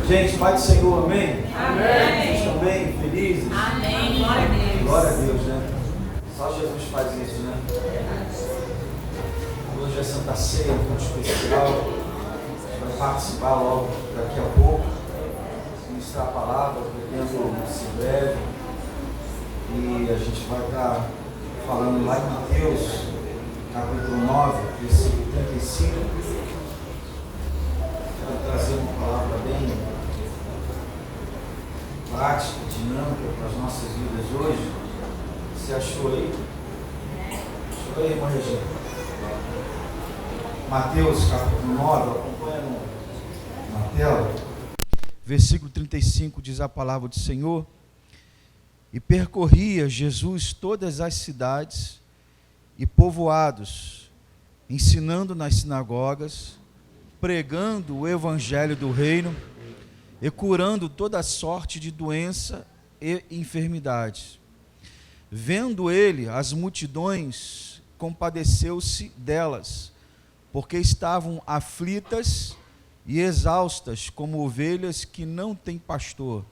Gente, Pai do Senhor, amém? Amém. Vocês estão bem? Felizes? Amém. Glória a Deus. Glória a Deus, né? Só Jesus faz isso, né? Hoje é Santa Ceia, um culto especial. A gente vai participar logo daqui a pouco. Ministrar a palavra, pretendo ser breve. E a gente vai estar falando lá em Mateus, capítulo 9, versículo 35. Quero trazer uma palavra bem prática, dinâmica para as nossas vidas hoje. Você achou aí? Achou aí, irmã Regina? Mateus capítulo 9, acompanha na tela. Versículo 35 diz a palavra do Senhor: E percorria Jesus todas as cidades e povoados, ensinando nas sinagogas, pregando o evangelho do reino e curando toda sorte de doença e enfermidades. Vendo ele as multidões, compadeceu-se delas, porque estavam aflitas e exaustas, como ovelhas que não têm pastor.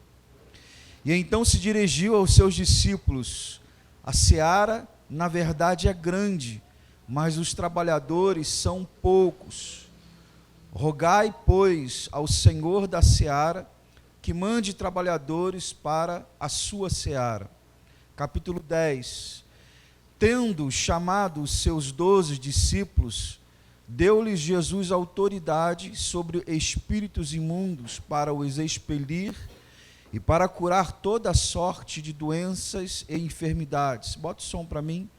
E então se dirigiu aos seus discípulos: a seara, na verdade, é grande, mas os trabalhadores são poucos. Rogai, pois, ao Senhor da seara, que mande trabalhadores para a sua seara. Capítulo 10. Tendo chamado os seus 12 discípulos, deu-lhes Jesus autoridade sobre espíritos imundos para os expelir e para curar toda sorte de doenças e enfermidades. Bota o som para mim.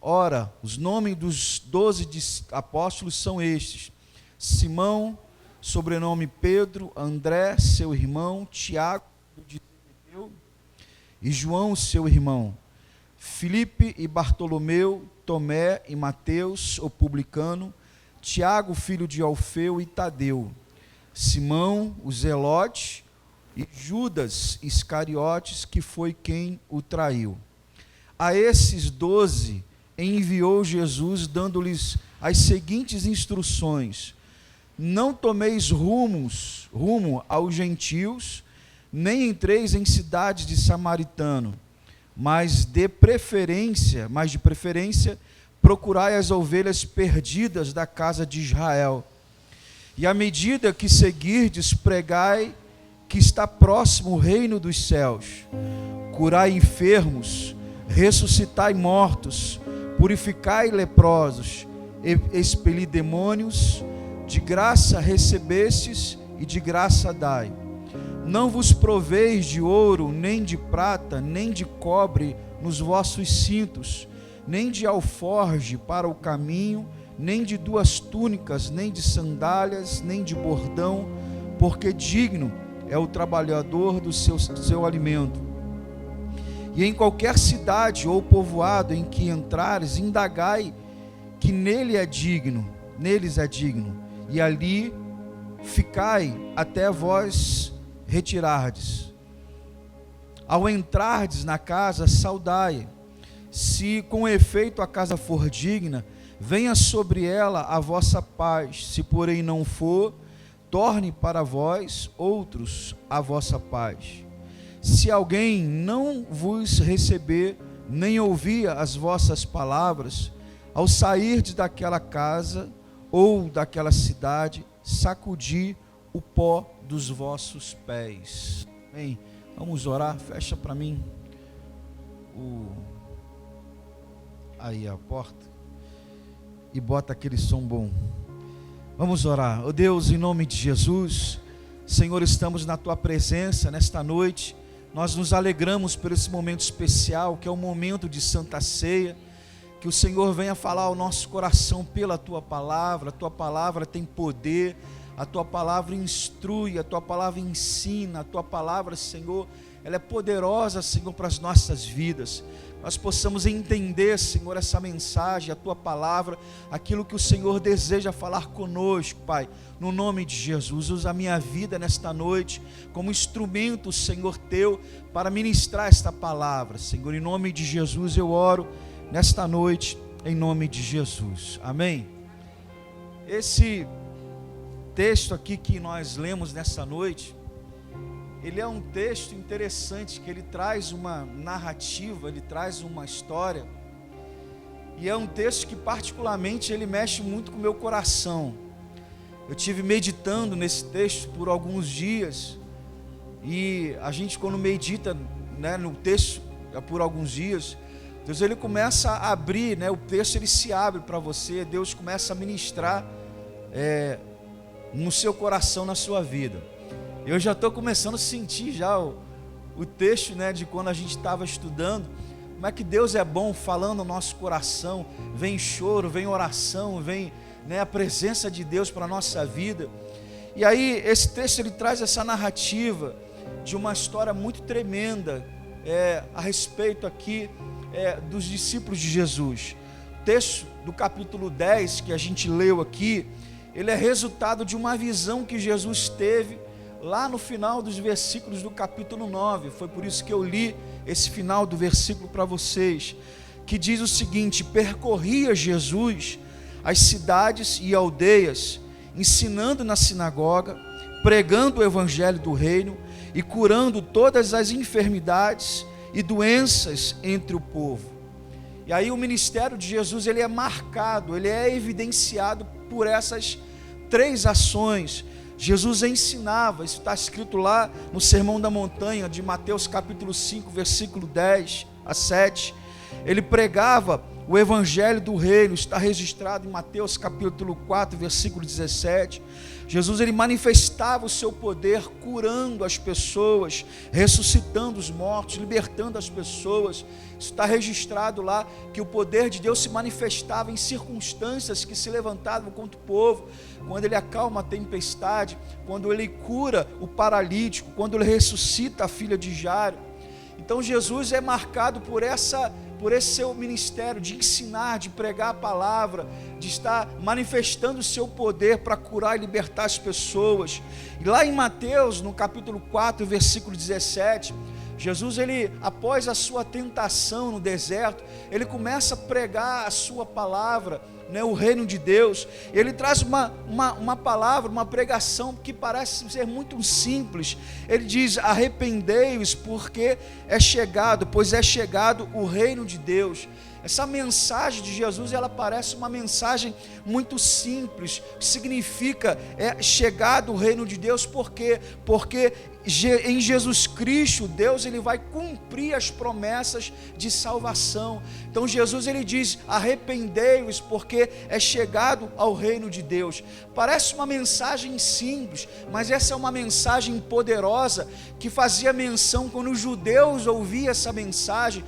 Ora, os nomes dos 12 apóstolos são estes: Simão, sobrenome Pedro, André, seu irmão, Tiago, de Zebedeu, e João, seu irmão, Filipe e Bartolomeu, Tomé e Mateus, o publicano, Tiago, filho de Alfeu, e Tadeu, Simão, o Zelote, e Judas Iscariotes, que foi quem o traiu. A esses 12 enviou Jesus, dando-lhes as seguintes instruções: não tomeis rumo aos gentios, nem entreis em cidades de samaritano, mas de preferência, procurai as ovelhas perdidas da casa de Israel. E à medida que seguirdes, pregai que está próximo o reino dos céus. Curai enfermos, ressuscitai mortos, purificai leprosos, expeli demônios. De graça recebestes e de graça dai. Não vos proveis de ouro, nem de prata, nem de cobre nos vossos cintos, nem de alforge para o caminho, nem de 2 túnicas, nem de sandálias, nem de bordão, porque digno é o trabalhador do seu alimento. E em qualquer cidade ou povoado em que entrares, indagai que neles é digno, e ali ficai até vós retirardes. Ao entrardes na casa, saudai. Se com efeito a casa for digna, venha sobre ela a vossa paz. Se porém não for, torne para vós outros a vossa paz. Se alguém não vos receber, nem ouvir as vossas palavras, ao sairdes daquela casa ou daquela cidade, sacudi o pó dos vossos pés. Amém? Vamos orar. Fecha para mim aí a porta e bota aquele som bom. Vamos orar. Ó Deus, em nome de Jesus, Senhor, estamos na Tua presença nesta noite. Nós nos alegramos por esse momento especial, que é o momento de Santa Ceia. Que o Senhor venha falar ao nosso coração pela Tua palavra. A Tua palavra tem poder, a Tua palavra instrui, a Tua palavra ensina, a Tua palavra, Senhor, ela é poderosa, Senhor, para as nossas vidas. Nós possamos entender, Senhor, essa mensagem, a Tua palavra, aquilo que o Senhor deseja falar conosco, Pai, no nome de Jesus. Usa a minha vida nesta noite como instrumento, Senhor, Teu, para ministrar esta palavra, Senhor. Em nome de Jesus eu oro nesta noite, em nome de Jesus, amém? Esse texto aqui que nós lemos nessa noite, ele é um texto interessante, que ele traz uma narrativa, ele traz uma história, e é um texto que particularmente ele mexe muito com o meu coração. Eu tive meditando nesse texto por alguns dias, e a gente quando medita, né, no texto por alguns dias, Deus ele começa a abrir, né, o texto ele se abre para você, Deus começa a ministrar no seu coração, na sua vida. Eu já estou começando a sentir já o texto, né, de quando a gente estava estudando, como é que Deus é bom falando no nosso coração, vem choro, vem oração, vem, né, a presença de Deus para a nossa vida. E aí esse texto ele traz essa narrativa de uma história muito tremenda a respeito aqui dos discípulos de Jesus. O texto do capítulo 10 que a gente leu aqui, ele é resultado de uma visão que Jesus teve lá no final dos versículos do capítulo 9, foi por isso que eu li esse final do versículo para vocês, que diz o seguinte: percorria Jesus as cidades e aldeias, ensinando na sinagoga, pregando o evangelho do reino e curando todas as enfermidades e doenças entre o povo. E aí o ministério de Jesus, ele é marcado, ele é evidenciado por essas três ações. Jesus ensinava, isso está escrito lá no Sermão da Montanha, de Mateus capítulo 5, versículo 10 a 7. Ele pregava o evangelho do reino, está registrado em Mateus capítulo 4, versículo 17. Jesus ele manifestava o seu poder curando as pessoas, ressuscitando os mortos, libertando as pessoas. Isso está registrado lá, que o poder de Deus se manifestava em circunstâncias que se levantavam contra o povo, quando ele acalma a tempestade, quando ele cura o paralítico, quando ele ressuscita a filha de Jairo. Então Jesus é marcado por esse seu ministério de ensinar, de pregar a palavra, de estar manifestando o seu poder para curar e libertar as pessoas. E lá em Mateus, no capítulo 4, versículo 17, Jesus, ele, após a sua tentação no deserto, ele começa a pregar a sua palavra, né, o reino de Deus. Ele traz uma palavra, uma pregação que parece ser muito simples. Ele diz: arrependei-vos, porque pois é chegado o reino de Deus. Essa mensagem de Jesus, ela parece uma mensagem muito simples, significa chegado o reino de Deus, porque em Jesus Cristo, Deus ele vai cumprir as promessas de salvação. Então Jesus ele diz: arrependei-vos, porque é chegado ao reino de Deus. Parece uma mensagem simples, mas essa é uma mensagem poderosa, que fazia menção, quando os judeus ouviam essa mensagem,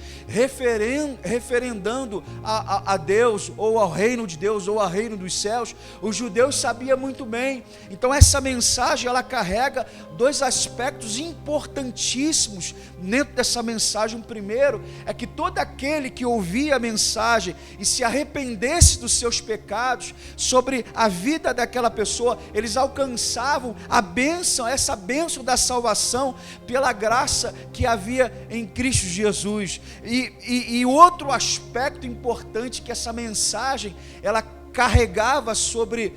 referendando a Deus, ou ao reino de Deus, ou ao reino dos céus, os judeus sabiam muito bem. Então essa mensagem, ela carrega dois aspectos importantíssimos dentro dessa mensagem. O primeiro é que todo aquele que ouvia a mensagem e se arrependesse dos seus pecados, sobre a vida daquela pessoa, eles alcançavam a bênção, essa bênção da salvação, pela graça que havia em Cristo Jesus. E outro aspecto importante que essa mensagem ela carregava sobre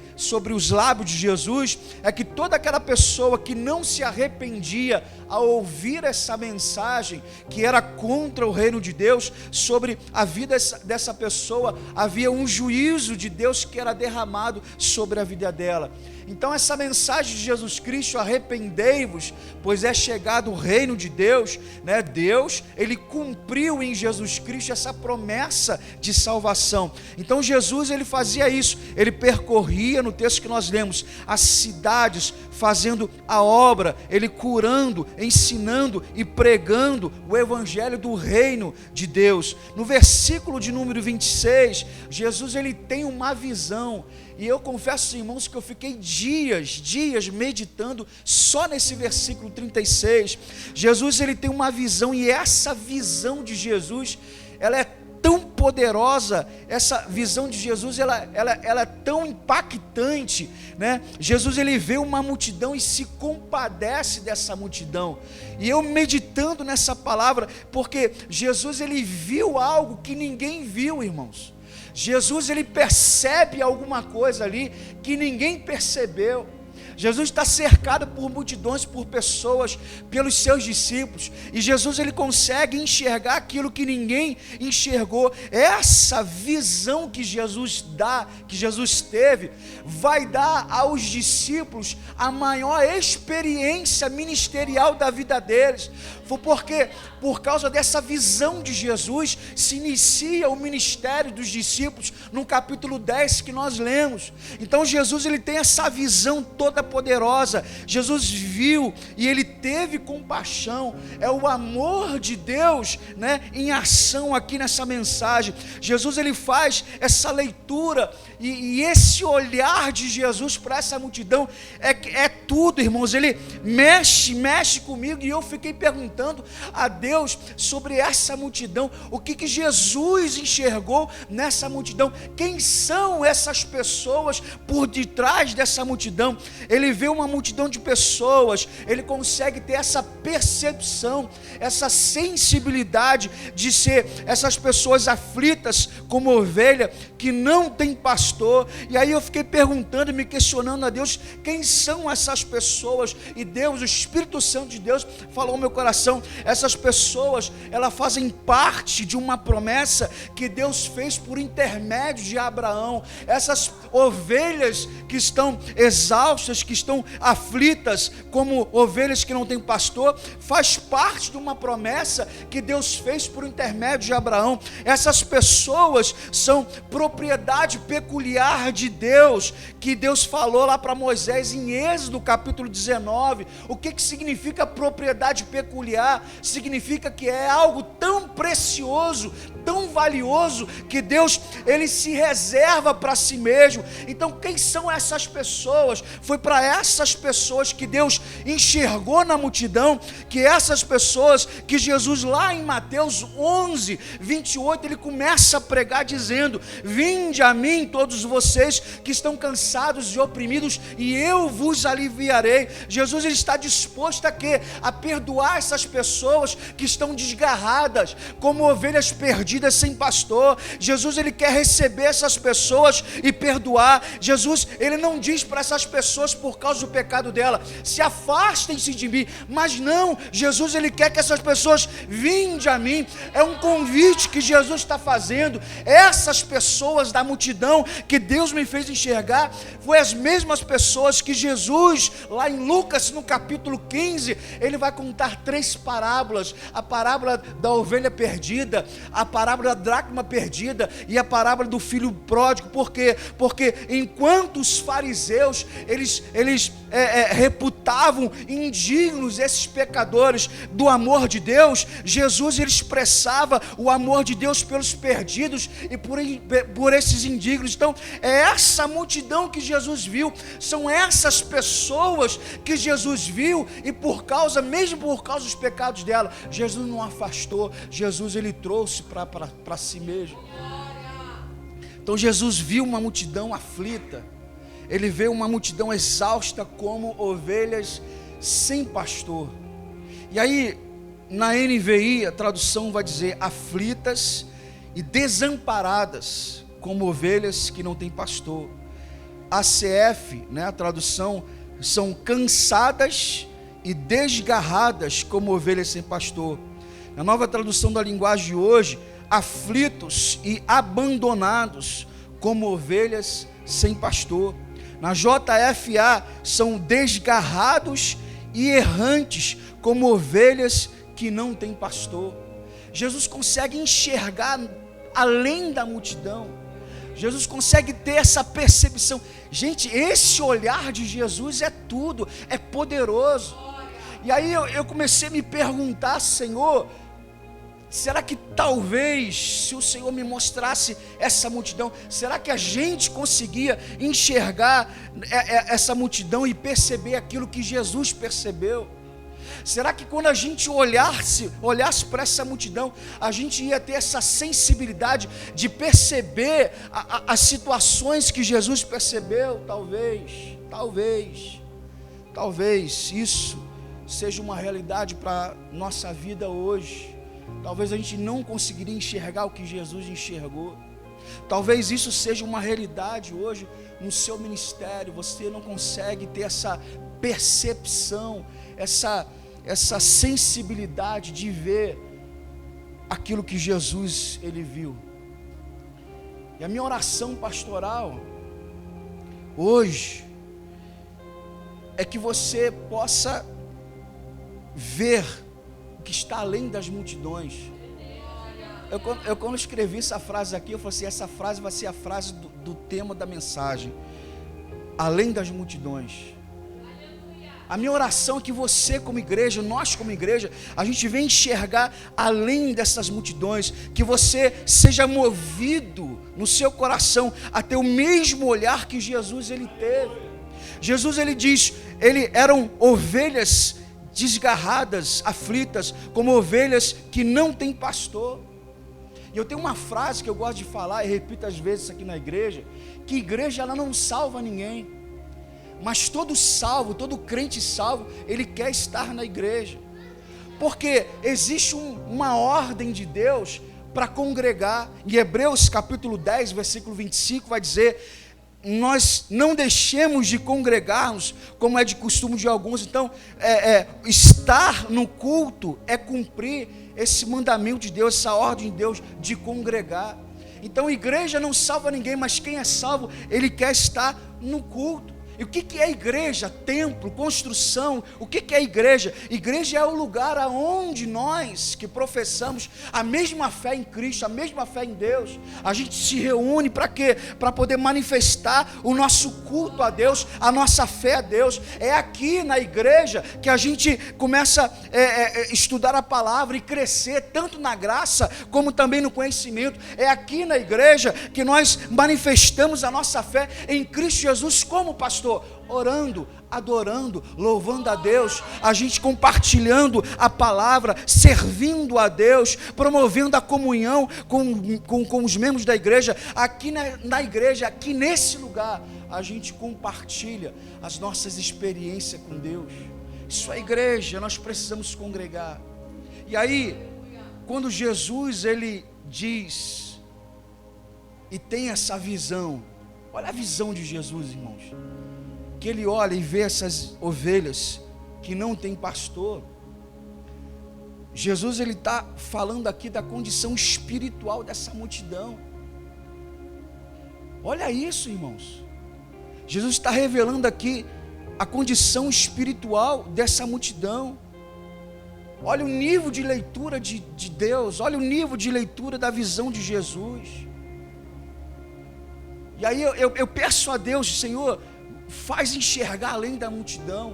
os lábios de Jesus, é que toda aquela pessoa que não se arrependia ao ouvir essa mensagem, que era contra o reino de Deus, sobre a vida dessa pessoa, havia um juízo de Deus que era derramado sobre a vida dela. Então essa mensagem de Jesus Cristo: arrependei-vos, pois é chegado o reino de Deus, né? Deus, ele cumpriu em Jesus Cristo essa promessa de salvação. Então Jesus, ele fazia isso, ele percorria, no texto que nós lemos, as cidades, fazendo a obra, ele curando, ensinando e pregando o evangelho do reino de Deus. No versículo de número 26, Jesus ele tem uma visão, e eu confesso, irmãos, que eu fiquei dias meditando só nesse versículo 36. Jesus ele tem uma visão, e essa visão de Jesus, ela é tão poderosa, essa visão de Jesus, ela é tão impactante, né? Jesus ele vê uma multidão e se compadece dessa multidão. E eu meditando nessa palavra, porque Jesus ele viu algo que ninguém viu, irmãos. Jesus ele percebe alguma coisa ali que ninguém percebeu. Jesus está cercado por multidões, por pessoas, pelos seus discípulos, e Jesus ele consegue enxergar aquilo que ninguém enxergou. Essa visão que Jesus dá, que Jesus teve, vai dar aos discípulos a maior experiência ministerial da vida deles. Foi porque, por causa dessa visão de Jesus, se inicia o ministério dos discípulos no capítulo 10 que nós lemos. Então Jesus ele tem essa visão toda poderosa. Jesus viu e ele teve compaixão. É o amor de Deus, né, em ação aqui nessa mensagem. Jesus ele faz essa leitura e esse olhar de Jesus para essa multidão é tudo, irmãos. Ele mexe comigo, e eu fiquei perguntando a Deus sobre essa multidão, o que Jesus enxergou nessa multidão, quem são essas pessoas por detrás dessa multidão. Ele vê uma multidão de pessoas, ele consegue ter essa percepção, essa sensibilidade de ser essas pessoas aflitas como ovelha que não tem pastor. E aí eu fiquei perguntando e me questionando a Deus, quem são essas pessoas? E Deus, o Espírito Santo de Deus falou ao meu coração: essas pessoas, elas fazem parte de uma promessa que Deus fez por intermédio de Abraão. Essas ovelhas que estão exaustas, que estão aflitas, como ovelhas que não têm pastor, faz parte de uma promessa que Deus fez por intermédio de Abraão. Essas pessoas são propriedade peculiar de Deus, que Deus falou lá para Moisés em Êxodo capítulo 19. O que significa propriedade peculiar? Significa que é algo tão precioso, tão valioso, que Deus ele se reserva para si mesmo. Então quem são essas pessoas? Foi para essas pessoas que Deus enxergou na multidão, que essas pessoas que Jesus lá em Mateus 11, 28, ele começa a pregar dizendo: vinde a mim todos vocês que estão cansados e oprimidos, e eu vos aliviarei. Jesus ele está disposto a quê? A perdoar essas pessoas que estão desgarradas, como ovelhas perdidas sem pastor. Jesus ele quer receber essas pessoas e perdoar. Jesus ele não diz para essas pessoas, por causa do pecado dela, se afastem-se de mim, mas não, Jesus ele quer que essas pessoas vinde a mim. É um convite que Jesus está fazendo. Essas pessoas da multidão que Deus me fez enxergar, foi as mesmas pessoas que Jesus, lá em Lucas no capítulo 15, ele vai contar 3 parábolas: a parábola da ovelha perdida, a parábola da dracma perdida e a parábola do filho pródigo. Por quê? Porque enquanto os fariseus eles reputavam indignos esses pecadores do amor de Deus, Jesus ele expressava o amor de Deus pelos perdidos e por esses indignos. Então é essa multidão que Jesus viu, são essas pessoas que Jesus viu, e mesmo por causa dos pecados dela, Jesus não afastou, Jesus ele trouxe para si mesmo. Então Jesus viu uma multidão aflita, ele vê uma multidão exausta como ovelhas sem pastor. E aí na NVI a tradução vai dizer aflitas e desamparadas como ovelhas que não têm pastor. A CF, né, a tradução, são cansadas e desgarradas como ovelhas sem pastor. Na nova tradução da linguagem de hoje, aflitos e abandonados como ovelhas sem pastor. Na JFA, são desgarrados e errantes como ovelhas que não têm pastor. Jesus consegue enxergar além da multidão. Jesus consegue ter essa percepção. Gente, esse olhar de Jesus é tudo, é poderoso. E aí eu comecei a me perguntar: Senhor, será que talvez, se o Senhor me mostrasse essa multidão, será que a gente conseguia enxergar essa multidão e perceber aquilo que Jesus percebeu? Será que quando a gente olhasse para essa multidão, a gente ia ter essa sensibilidade de perceber as situações que Jesus percebeu? Talvez isso seja uma realidade para nossa vida hoje. Talvez a gente não conseguiria enxergar o que Jesus enxergou. Talvez isso seja uma realidade hoje no seu ministério. Você não consegue ter essa percepção, essa sensibilidade de ver aquilo que Jesus ele viu. E a minha oração pastoral hoje é que você possa ver o que está além das multidões. Eu quando escrevi essa frase aqui, eu falei assim, essa frase vai ser a frase do tema da mensagem, além das multidões. A minha oração é que você como igreja, nós como igreja, a gente venha enxergar além dessas multidões, que você seja movido no seu coração a ter o mesmo olhar que Jesus ele teve. Jesus ele diz, eram ovelhas desgarradas, aflitas, como ovelhas que não têm pastor. E eu tenho uma frase que eu gosto de falar, e repito às vezes aqui na igreja, que igreja ela não salva ninguém, mas todo salvo, todo crente salvo, ele quer estar na igreja, porque existe uma ordem de Deus para congregar. Em Hebreus capítulo 10, versículo 25 vai dizer, nós não deixemos de congregarmos, como é de costume de alguns. Então, estar no culto é cumprir esse mandamento de Deus, essa ordem de Deus de congregar. Então, igreja não salva ninguém, mas quem é salvo, ele quer estar no culto. E o que é igreja? Templo, construção. O que é igreja? Igreja é o lugar aonde nós que professamos a mesma fé em Cristo, a mesma fé em Deus, a gente se reúne para quê? Para poder manifestar o nosso culto a Deus, a nossa fé a Deus. É aqui na igreja que a gente começa a estudar a palavra e crescer tanto na graça como também no conhecimento. É aqui na igreja que nós manifestamos a nossa fé em Cristo Jesus, como pastor, orando, adorando, louvando a Deus, a gente compartilhando a palavra, servindo a Deus, promovendo a comunhão com os membros da igreja. Aqui na igreja, aqui nesse lugar, a gente compartilha as nossas experiências com Deus. Isso é igreja, nós precisamos congregar. E aí, quando Jesus ele diz e tem essa visão, olha a visão de Jesus, irmãos, que ele olha e vê essas ovelhas que não tem pastor. Jesus ele está falando aqui da condição espiritual dessa multidão. Olha isso, irmãos. Jesus está revelando aqui a condição espiritual dessa multidão. Olha o nível de leitura de Deus, olha o nível de leitura da visão de Jesus. E aí eu peço a Deus, Senhor, faz enxergar além da multidão.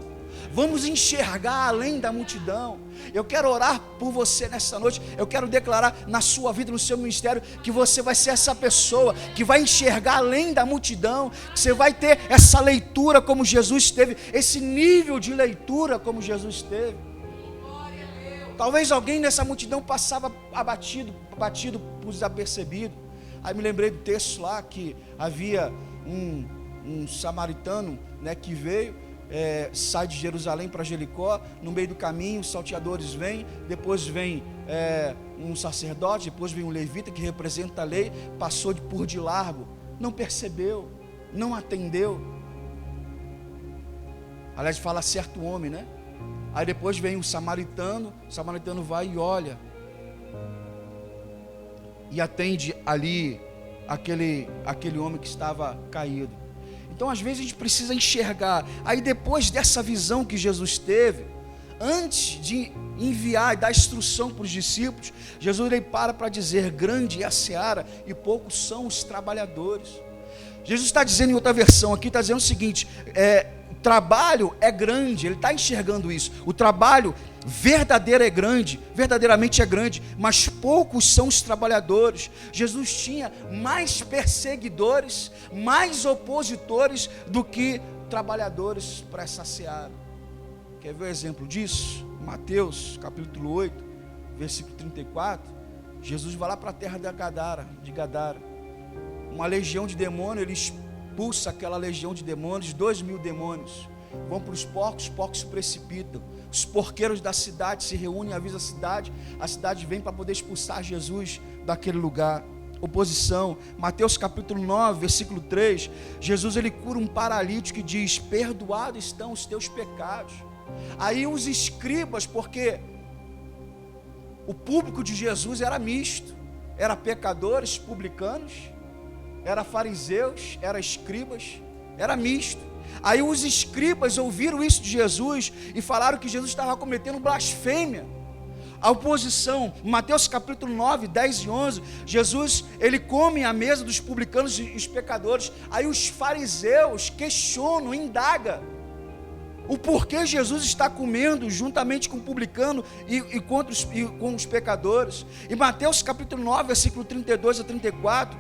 Vamos enxergar além da multidão. Eu quero orar por você nessa noite. Eu quero declarar na sua vida, no seu ministério, que você vai ser essa pessoa que vai enxergar além da multidão, que você vai ter essa leitura como Jesus teve, esse nível de leitura como Jesus teve. Talvez alguém nessa multidão passava abatido por desapercebido. Aí me lembrei do texto lá que havia um samaritano, né, que veio, sai de Jerusalém para Jericó. No meio do caminho os salteadores vêm, depois vem um sacerdote, depois vem um levita que representa a lei, passou por de largo, não percebeu, não atendeu. Aliás, fala certo homem, né? Aí depois vem o samaritano vai e olha e atende ali aquele homem que estava caído. Então às vezes a gente precisa enxergar. Aí depois dessa visão que Jesus teve, antes de enviar e dar instrução para os discípulos, Jesus ele para dizer, grande é a seara e poucos são os trabalhadores. Jesus está dizendo em outra versão aqui, está dizendo o seguinte, o trabalho é grande, ele está enxergando isso, o trabalho verdadeiramente é grande, mas poucos são os trabalhadores. Jesus tinha mais perseguidores, mais opositores do que trabalhadores para essa seara. Quer ver o exemplo disso? Mateus capítulo 8, versículo 34, Jesus vai lá para a terra de Gadara, uma legião de demônios, ele expulsa aquela legião de demônios, 2.000 demônios, vão para os porcos se precipitam, os porqueiros da cidade se reúnem, avisam a cidade vem para poder expulsar Jesus daquele lugar. oposição. Mateus capítulo 9, versículo 3, Jesus ele cura um paralítico e diz: perdoados estão os teus pecados. Aí os escribas, porque o público de Jesus era misto, era pecadores, publicanos, era fariseus, era escribas, era misto. Aí os escribas ouviram isso de Jesus e falaram que Jesus estava cometendo blasfêmia. A oposição, Mateus capítulo 9, 10 e 11, Jesus, ele come à mesa dos publicanos e os pecadores. Aí os fariseus questionam, indagam o porquê Jesus está comendo juntamente com o publicano e com os pecadores. E Mateus capítulo 9, versículo 32 a 34,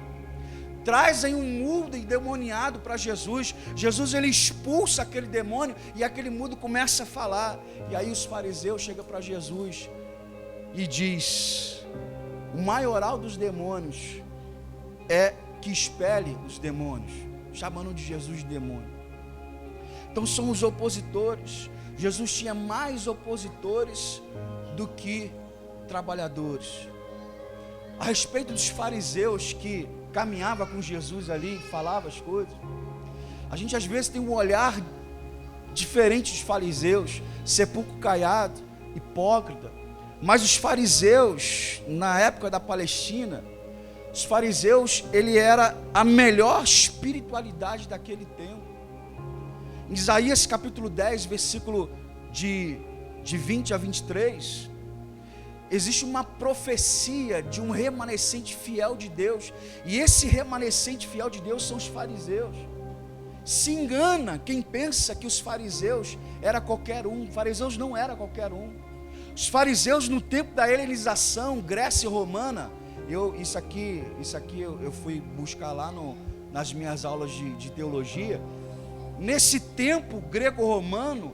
trazem um mudo endemoniado para Jesus. Jesus ele expulsa aquele demônio e aquele mudo começa a falar. E aí os fariseus chegam para Jesus e diz: o maioral dos demônios é que expele os demônios, chamando de Jesus de demônio. Então são os opositores. Jesus tinha mais opositores do que trabalhadores. A respeito dos fariseus que caminhava com Jesus ali, falava as coisas, a gente às vezes tem um olhar diferente dos fariseus, sepulcro caiado, hipócrita. Mas os fariseus, na época da Palestina, os fariseus, ele era a melhor espiritualidade daquele tempo. Em Isaías capítulo 10, versículo de 20 a 23, existe uma profecia de um remanescente fiel de Deus, e esse remanescente fiel de Deus são os fariseus. Se engana quem pensa que os fariseus era qualquer um. Fariseus não era qualquer um. Os fariseus no tempo da helenização, Grécia romana, isso aqui eu fui buscar lá nas minhas aulas de teologia. Nesse tempo grego-romano,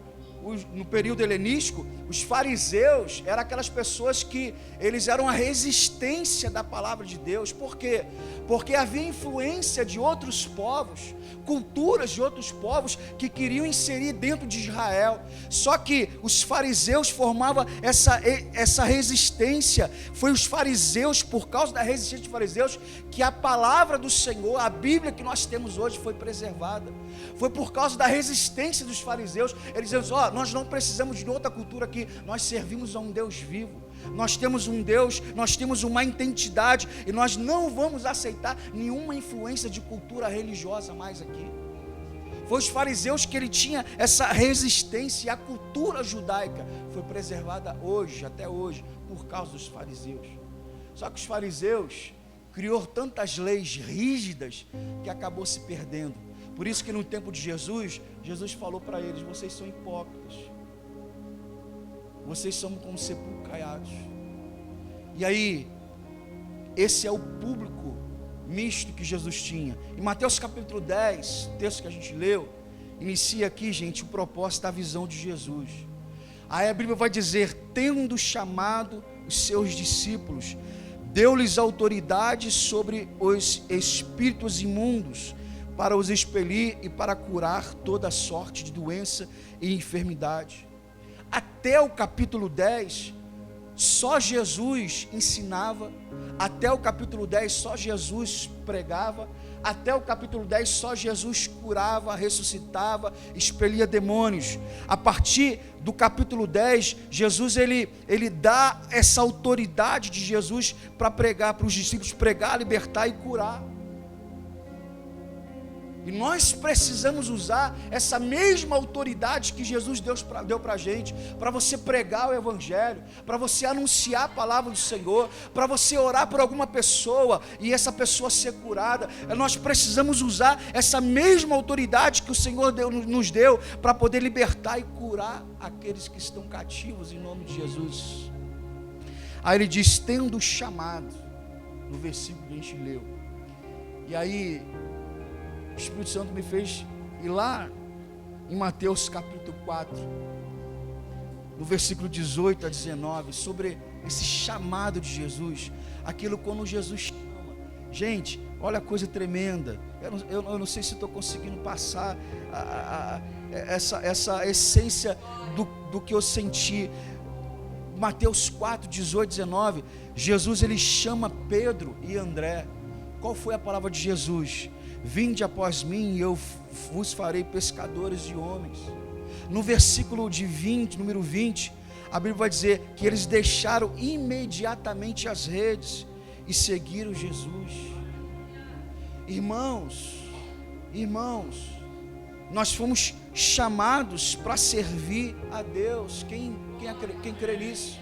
no período helenístico, os fariseus eram aquelas pessoas que eles eram a resistência da palavra de Deus. Por quê? Porque havia influência de outros povos, culturas de outros povos que queriam inserir dentro de Israel. Só que os fariseus formavam essa resistência. Foi os fariseus, por causa da resistência dos fariseus, que a palavra do Senhor, a Bíblia que nós temos hoje, foi preservada. Foi por causa da resistência dos fariseus. Eles diziam: nós não precisamos de outra cultura aqui, nós servimos a um Deus vivo, nós temos um Deus, nós temos uma identidade, e nós não vamos aceitar nenhuma influência de cultura religiosa mais aqui. Foi os fariseus que ele tinha essa resistência, e a cultura judaica foi preservada hoje, até hoje, por causa dos fariseus. Só que os fariseus criou tantas leis rígidas que acabou se perdendo. Por isso que no tempo de Jesus falou para eles: vocês são hipócritas, vocês são como sepulcros caiados. E aí, esse é o público misto que Jesus tinha. Em Mateus capítulo 10, texto que a gente leu, inicia aqui, gente, o propósito da visão de Jesus. Aí a Bíblia vai dizer: tendo chamado os seus discípulos, deu-lhes autoridade sobre os espíritos imundos, para os expelir e para curar toda sorte de doença e enfermidade. Até o capítulo 10, só Jesus ensinava. Até o capítulo 10, só Jesus pregava. Até o capítulo 10, só Jesus curava, ressuscitava, expelia demônios. A partir do capítulo 10, Jesus ele dá essa autoridade de Jesus para pregar, para os discípulos pregar, libertar e curar. E nós precisamos usar essa mesma autoridade que Jesus deu para a gente, para você pregar o Evangelho, para você anunciar a palavra do Senhor, para você orar por alguma pessoa e essa pessoa ser curada. Nós precisamos usar essa mesma autoridade que o Senhor nos deu para poder libertar e curar aqueles que estão cativos, em nome de Jesus. Aí ele diz: tendo chamado, no versículo que a gente leu. E aí o Espírito Santo me fez ir lá em Mateus capítulo 4, no versículo 18 a 19, sobre esse chamado de Jesus, aquilo quando Jesus chama. Gente, olha a coisa tremenda. Eu não sei se estou conseguindo passar essa essência do que eu senti. Mateus 4, 18, 19, Jesus ele chama Pedro e André. Qual foi a palavra de Jesus? Vinde após mim e eu vos farei pescadores de homens. No versículo número 20, a Bíblia vai dizer que eles deixaram imediatamente as redes e seguiram Jesus. Irmãos, nós fomos chamados para servir a Deus. Quem crê nisso?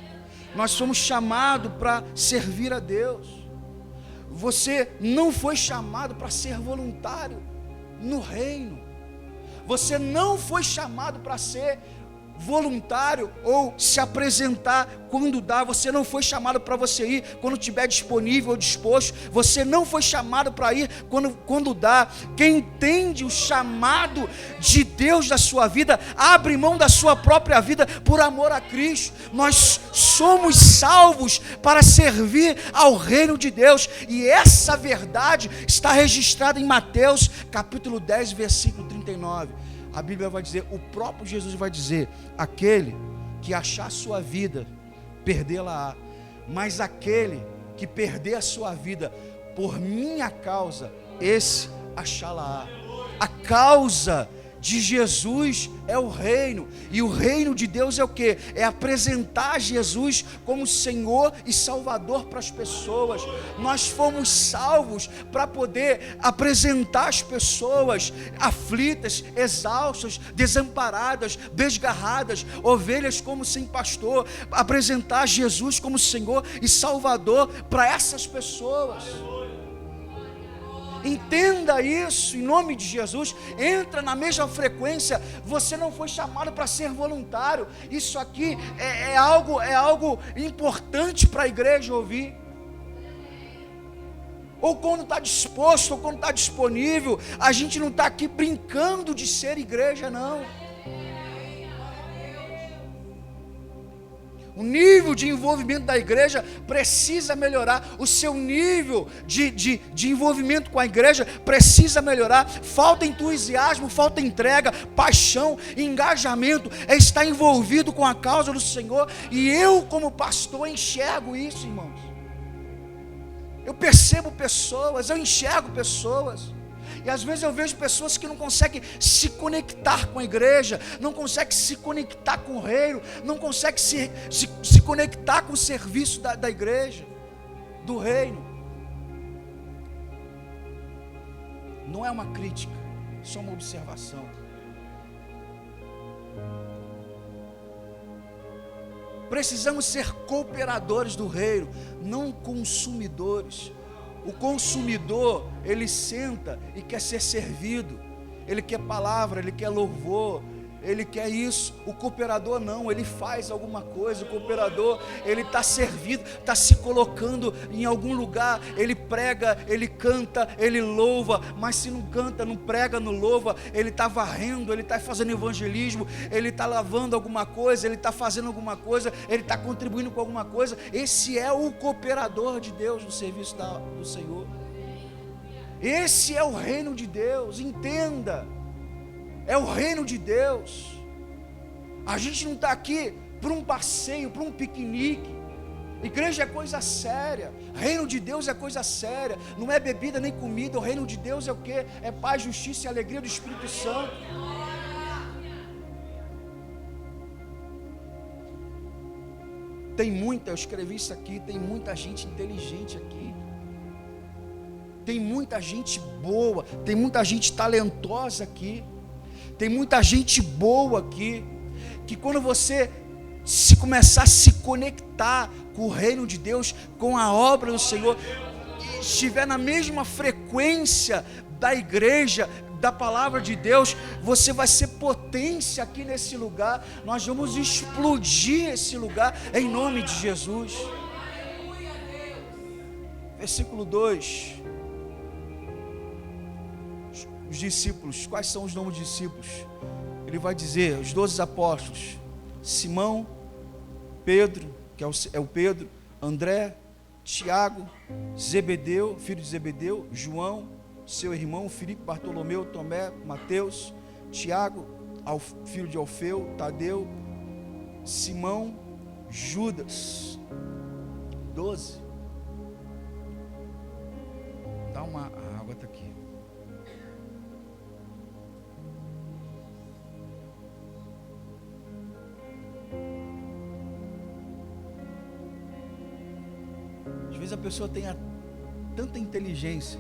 Nós fomos chamados para servir a Deus. Você não foi chamado para ser voluntário no reino. Você não foi chamado para ser voluntário ou se apresentar quando dá. Você não foi chamado para você ir quando estiver disponível ou disposto. Você não foi chamado para ir quando dá. Quem entende o chamado de Deus da sua vida, abre mão da sua própria vida por amor a Cristo. Nós somos salvos para servir ao reino de Deus, e essa verdade está registrada em Mateus capítulo 10, versículo 39. A Bíblia vai dizer, o próprio Jesus vai dizer: aquele que achar a sua vida, perdê-la-á, mas aquele que perder a sua vida por minha causa, esse achá-la-á. A causa de Jesus é o reino, e o reino de Deus é o quê? É apresentar Jesus como Senhor e Salvador para as pessoas. Nós fomos salvos para poder apresentar as pessoas aflitas, exaustas, desamparadas, desgarradas, ovelhas como sem pastor, apresentar Jesus como Senhor e Salvador para essas pessoas. Entenda isso em nome de Jesus. Entra na mesma frequência. Você não foi chamado para ser voluntário. Isso aqui é algo importante para a igreja ouvir. Ou quando está disposto, ou quando está disponível. A gente não está aqui brincando de ser igreja, não. O nível de envolvimento da igreja precisa melhorar. O seu nível de envolvimento com a igreja precisa melhorar. Falta entusiasmo, falta entrega, paixão, engajamento. É estar envolvido com a causa do Senhor. E eu, como pastor, enxergo isso, irmãos. Eu percebo pessoas, eu enxergo pessoas. E às vezes eu vejo pessoas que não conseguem se conectar com a igreja, não conseguem se conectar com o reino, não conseguem se conectar com o serviço da igreja, do reino. Não é uma crítica, é só uma observação. Precisamos ser cooperadores do reino, não consumidores. O consumidor, ele senta e quer ser servido, ele quer palavra, ele quer louvor, ele quer isso. O cooperador não, ele faz alguma coisa. O cooperador, ele está servindo, está se colocando em algum lugar. Ele prega, ele canta, ele louva. Mas se não canta, não prega, não louva, ele está varrendo, ele está fazendo evangelismo, ele está lavando alguma coisa, ele está fazendo alguma coisa, ele está contribuindo com alguma coisa. Esse é o cooperador de Deus no serviço do Senhor. Esse é o reino de Deus, entenda. É o reino de Deus. A gente não está aqui para um passeio, para um piquenique. Igreja é coisa séria. Reino de Deus é coisa séria. Não é bebida nem comida. O reino de Deus é o quê? É paz, justiça e alegria do Espírito Santo. Eu escrevi isso aqui, tem muita gente inteligente aqui. Tem muita gente boa, tem muita gente talentosa aqui. Tem muita gente boa aqui, que quando você começar a se conectar com o reino de Deus, com a obra do Senhor, e estiver na mesma frequência da igreja, da palavra de Deus, você vai ser potência aqui nesse lugar. Nós vamos explodir esse lugar em nome de Jesus. Versículo 2. Os discípulos, quais são os nomes dos discípulos? Ele vai dizer, os 12 apóstolos: Simão, Pedro, que é o Pedro, André, Tiago, Zebedeu, filho de Zebedeu, João, seu irmão, Filipe, Bartolomeu, Tomé, Mateus, Tiago, filho de Alfeu, Tadeu, Simão, Judas. 12. Dá A água está aqui. Às vezes a pessoa tem tanta inteligência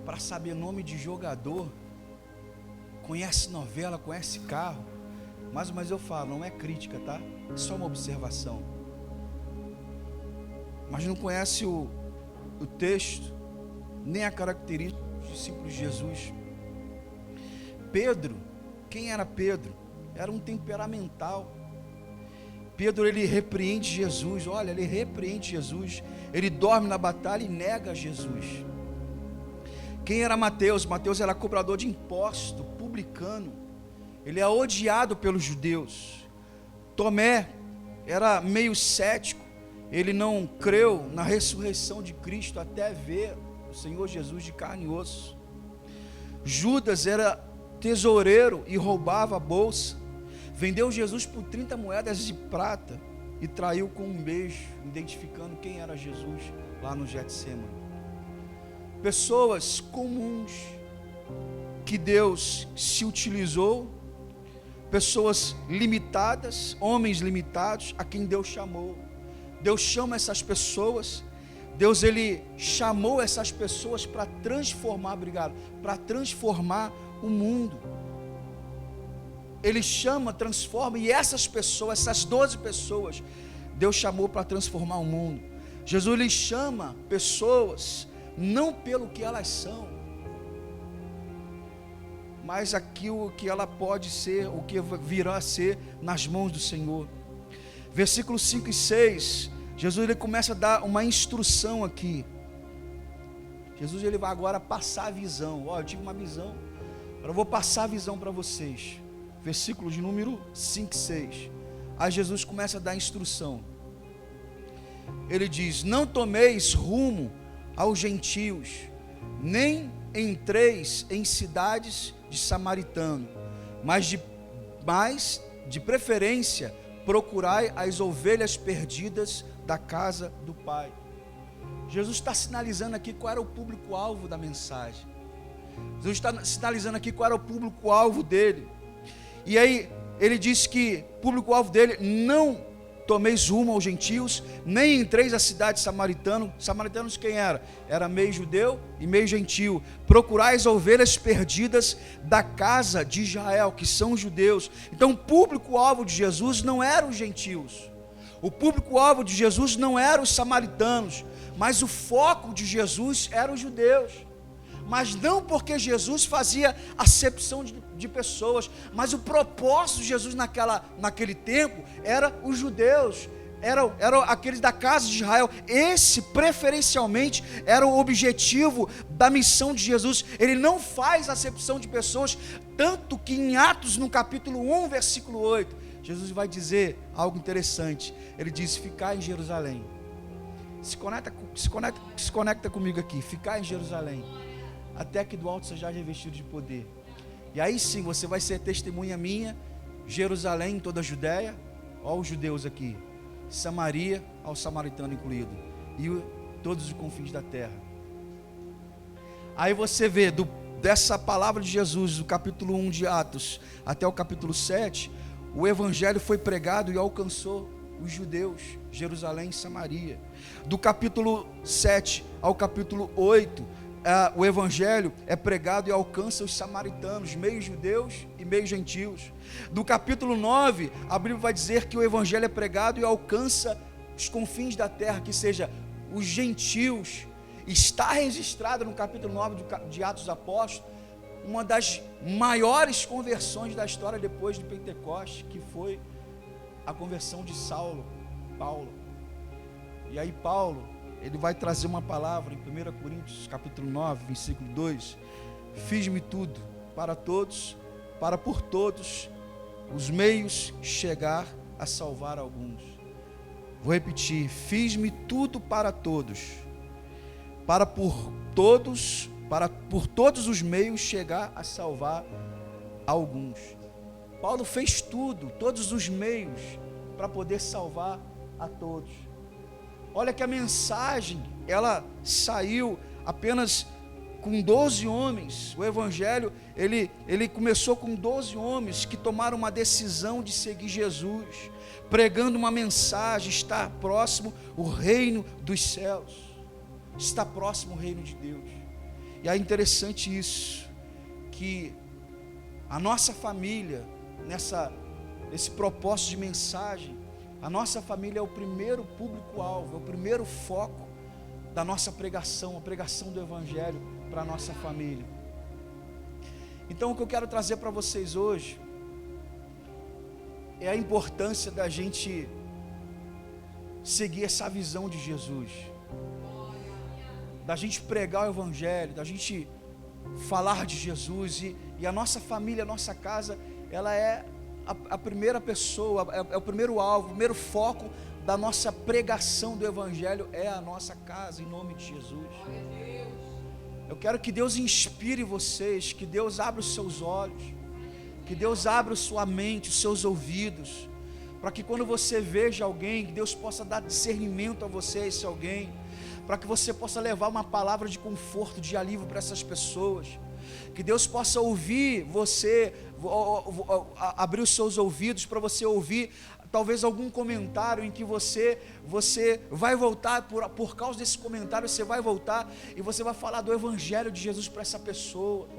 para saber nome de jogador, conhece novela, conhece carro, mas eu falo, não é crítica, tá? É só uma observação. Mas não conhece o texto, nem a característica dos discípulos de Jesus. Pedro, quem era Pedro? Era um temperamental. Pedro, ele repreende Jesus, olha, ele repreende Jesus, ele dorme na batalha e nega Jesus. Quem era Mateus? Mateus era cobrador de imposto, publicano, ele é odiado pelos judeus. Tomé era meio cético, ele não creu na ressurreição de Cristo até ver o Senhor Jesus de carne e osso. Judas era tesoureiro e roubava a bolsa, vendeu Jesus por 30 moedas de prata e traiu com um beijo, identificando quem era Jesus lá no Getsêmani. Pessoas comuns que Deus se utilizou, pessoas limitadas, homens limitados, a quem Deus chamou. Deus chama essas pessoas, Deus ele chamou essas pessoas para transformar, para transformar o mundo. Ele chama, transforma, e essas pessoas, essas 12 pessoas, Deus chamou para transformar o mundo. Jesus lhe chama pessoas, não pelo que elas são, mas aquilo que ela pode ser, o que virá a ser nas mãos do Senhor. Versículos 5 e 6, Jesus ele começa a dar uma instrução aqui. Jesus ele vai agora passar a visão. Ó, eu tive uma visão, agora eu vou passar a visão para vocês. Versículo de número 5 e 6. Aí Jesus começa a dar instrução. Ele diz: não tomeis rumo aos gentios, nem entreis em cidades de samaritano, mas de preferência procurai as ovelhas perdidas da casa do Pai. Jesus está sinalizando aqui qual era o público-alvo da mensagem. Jesus está sinalizando aqui qual era o público-alvo dele. E aí ele diz que o público-alvo dele: não tomeis rumo aos gentios, nem entreis à cidade de samaritano. Samaritanos quem era? Era meio judeu e meio gentio. Procurai as ovelhas perdidas da casa de Israel, que são os judeus. Então o público-alvo de Jesus não eram os gentios, o público-alvo de Jesus não eram os samaritanos, mas o foco de Jesus eram os judeus. Mas não porque Jesus fazia acepção de pessoas, mas o propósito de Jesus naquele tempo era os judeus, eram aqueles da casa de Israel. Esse preferencialmente era o objetivo da missão de Jesus. Ele não faz acepção de pessoas, tanto que em Atos no capítulo 1 versículo 8, Jesus vai dizer algo interessante. Ele diz: ficar em Jerusalém. Se conecta comigo aqui. Ficar em Jerusalém, até que do alto seja revestido de poder. E aí sim você vai ser testemunha minha. Jerusalém, toda a Judéia, ó os judeus aqui, Samaria, ao samaritano incluído, e todos os confins da terra. Aí você vê dessa palavra de Jesus, do capítulo 1 de Atos até o capítulo 7, o evangelho foi pregado e alcançou os judeus, Jerusalém e Samaria. Do capítulo 7 ao capítulo 8, o evangelho é pregado e alcança os samaritanos, meio judeus e meio gentios. Do capítulo 9, a Bíblia vai dizer que o evangelho é pregado e alcança os confins da terra, que seja os gentios. Está registrado no capítulo 9 de Atos dos Apóstolos uma das maiores conversões da história depois de Pentecostes, que foi a conversão de Paulo. E aí Paulo, ele vai trazer uma palavra em 1 Coríntios capítulo 9, versículo 2: fiz-me tudo para todos, para por todos os meios chegar a salvar alguns. Vou repetir: fiz-me tudo para todos, para por todos os meios chegar a salvar alguns. Paulo fez tudo, todos os meios, para poder salvar a todos. Olha que a mensagem, ela saiu apenas com 12 homens. O evangelho, ele começou com 12 homens que tomaram uma decisão de seguir Jesus, pregando uma mensagem: está próximo o reino dos céus, está próximo o reino de Deus. E é interessante isso, que a nossa família, nesse propósito de mensagem, a nossa família é o primeiro público-alvo, é o primeiro foco da nossa pregação, a pregação do evangelho para a nossa família. Então o que eu quero trazer para vocês hoje é a importância da gente seguir essa visão de Jesus, da gente pregar o evangelho, da gente falar de Jesus, e a nossa família, a nossa casa, ela é a primeira pessoa, é o primeiro alvo, o primeiro foco da nossa pregação do evangelho é a nossa casa, em nome de Jesus. Eu quero que Deus inspire vocês, que Deus abra os seus olhos, que Deus abra a sua mente, os seus ouvidos, para que quando você veja alguém, que Deus possa dar discernimento a você, a esse alguém, para que você possa levar uma palavra de conforto, de alívio para essas pessoas, que Deus possa ouvir você, abrir os seus ouvidos para você ouvir talvez algum comentário em que você vai voltar, por causa desse comentário você vai voltar e você vai falar do evangelho de Jesus para essa pessoa.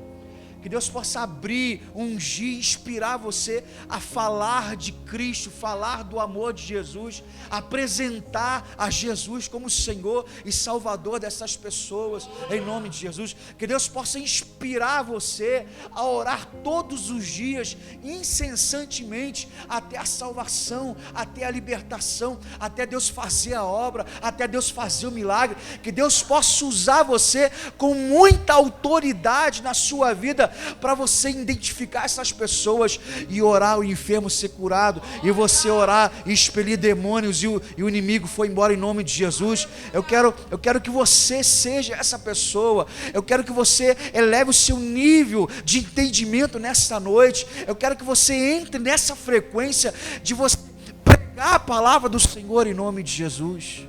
Que Deus possa abrir, ungir, inspirar você a falar de Cristo, falar do amor de Jesus, apresentar a Jesus como Senhor e Salvador dessas pessoas, em nome de Jesus. Que Deus possa inspirar você a orar todos os dias, incessantemente, até a salvação, até a libertação, até Deus fazer a obra, até Deus fazer o milagre. Que Deus possa usar você com muita autoridade na sua vida, para você identificar essas pessoas e orar, o enfermo ser curado, e você orar e expelir demônios, e o inimigo foi embora em nome de Jesus. Eu quero que você seja essa pessoa. Eu quero que você eleve o seu nível de entendimento nessa noite. Eu quero que você entre nessa frequência de você pregar a palavra do Senhor em nome de Jesus.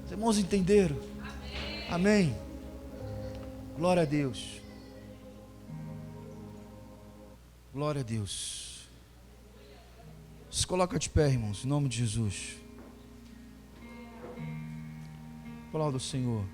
Os irmãos entenderam? Amém. Glória a Deus. Glória a Deus. Se coloca de pé, irmãos, em nome de Jesus. Palavra do Senhor.